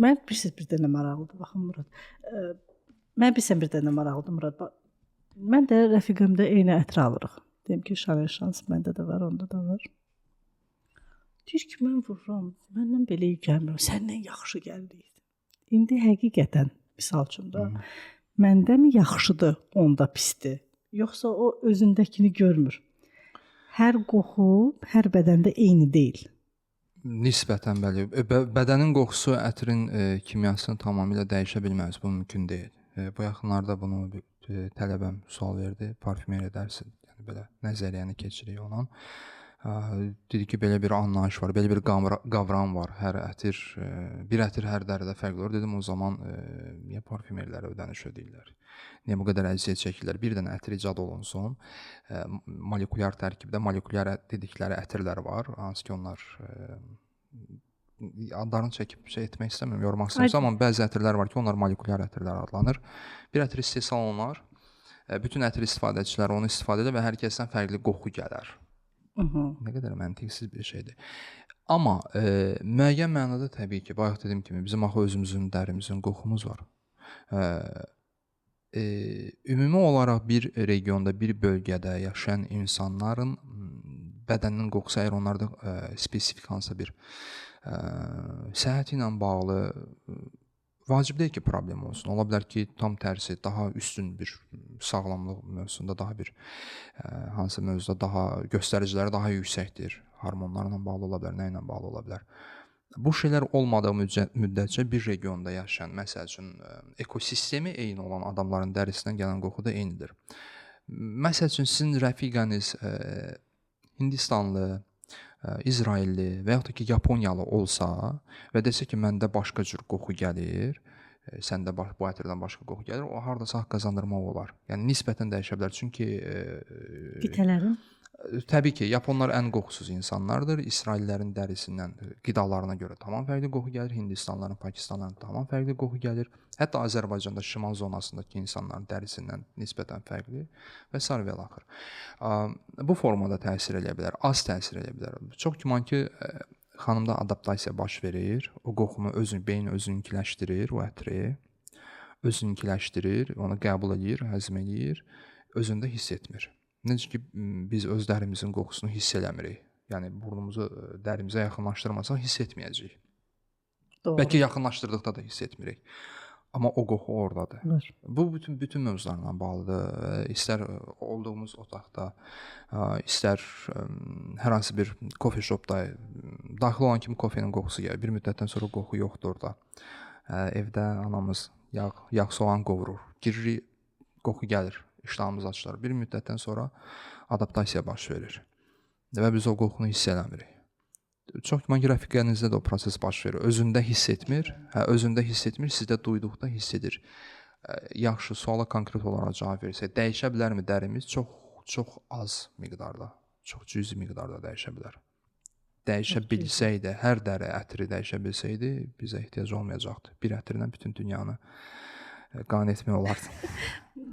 Mən bir dənə maraqlıdır. Baxın Murad. Mən bir dənə maraqlıdır Murad. Mən də rəfiqəmdə eyni ətri alırıq. Deyim ki, Chanel şans məndə də var, onda da var. Deyir ki, mən vururam, məndən belə iyi gəlmir, səndən yaxşı gəlir. İndi həqiqətən, misal üçün də, məndə mi yaxşıdır, onda pisdir? Yoxsa o özündəkini görmür? Hər qoxu, hər bədəndə eyni deyil. Nisbətən bəli. Bədənin qoxusu ətrin kimyasını tamamilə dəyişə bilməz. Bu mümkün deyil. Bu yaxınlarda bunu tələbəm sual verdi. Parfümeriya dərsi, yəni belə nəzəriyyəni keçirik onun. Dedi ki, belə bir anlayış var, belə bir qavram var. Hər ətir, bir ətir hər dərədə fərqli olur. Dedim, o zaman niyə parfümerilərə ödəniş ödəyirlər? Niyə bu qədər əziyyət çəkirlər? Bir dənə ətir icad olunsun. Molekulyar tərkibdə molekulyar dedikləri ətirlər var. Hansı ki, onlar adlarını çəkib etmək istəmirəm, yormaq istəmirəm. Amma bəzi ətirlər var ki, onlar molekulyar ətirlər adlanır. Bir ətir istehsal olunar. Bütün ətir istifadəçiləri onu istifadə edir və hər kəsdən fərqli qoxu gələr. Nə qədər məntiqsiz bir şeydir. Amma müəyyən mənada təbii ki, bayaq dediyim kimi, bizim axı özümüzün, dərimizin qoxumuz var. Ümumi olaraq bir regionda, bir bölgədə yaşayan insanların bədəninin qoxusu, əgər onlarda spesifik hansısa bir səhhəti ilə bağlı vacib deyil ki, problem olsun. Ola bilər ki, tam tərsi, daha üstün bir sağlamlıq mövzusunda, daha bir hansı mövzuda daha göstəriciləri daha yüksəkdir. Hormonlarla bağlı ola bilər, nə ilə bağlı ola bilər. Bu şeylər olmadığı müddətcə bir regionda yaşayan, məsəl üçün, ekosistemi eyni olan adamların dərisindən gələn qoxu da eynidir. Məsəl üçün, sizin rəfiqəniz Hindistanlı, İsrailli və yaxud da ki, Yaponiyalı olsa və desə ki, məndə başqa cür qoxu gəlir, səndə bu ətirdən başqa qoxu gəlir, o hardasa haqq qazandırmaq olar. Yəni, nisbətən dəyişə bilər. Çünki qitələrin? Təbii ki, Yaponlar ən qoxusuz insanlardır. İsraillərin dərisindən, qidalarına görə tamam fərqli qoxu gəlir. Hindistanların, Pakistanların tamam fərqli qoxu gəlir. Hətta Azərbaycanda şimal zonasındakı insanların dərisindən nisbətən fərqli və s. və l-axır. Bu formada təsir edə bilər, az təsir edə bilər. Çox güman ki, xanımda adaptasiya baş verir. O qoxunu beyin özününkiləşdirir, o ətri özününkiləşdirir, onu qəbul edir, həzm edir, özündə hiss etmir. Necə ki, biz öz dərimizin qoxusunu hiss eləmirik. Yəni, burnumuzu dərimizə yaxınlaşdırmasaq hiss etməyəcəyik. Bəlkə yaxınlaşdırdıqda da hiss etmirik. Amma o qoxu oradadır. Bu, bütün mövzularla bağlıdır. İstər olduğumuz otaqda, istər hər hansı bir kofe shopda daxil olan kimi kofenin qoxusu gəlir. Bir müddətdən sonra qoxu yoxdur orada. Evdə anamız yağ soğan qovurur. Giririk, qoxu gəlir. İştahımız açılır. Bir müddətdən sonra adaptasiya baş verir və biz o qoxunu hiss eləmirik. Çox güman ki, rəfiqənizdə də o proses baş verir. Özündə hiss etmir, özündə hiss etmir, sizdə duyduqda hiss edir. Yaxşı, suala konkret olaraq cavab versək, dəyişə bilərmi dərimiz? Çox az miqdarda, çox cüzi miqdarda dəyişə bilər. Dəyişə bilsəydi, hər dəri ətri dəyişə bilsəydi, bizə ehtiyac olmayacaqdı. Bir ətirlə bütün dünyanı qane etmək olardı.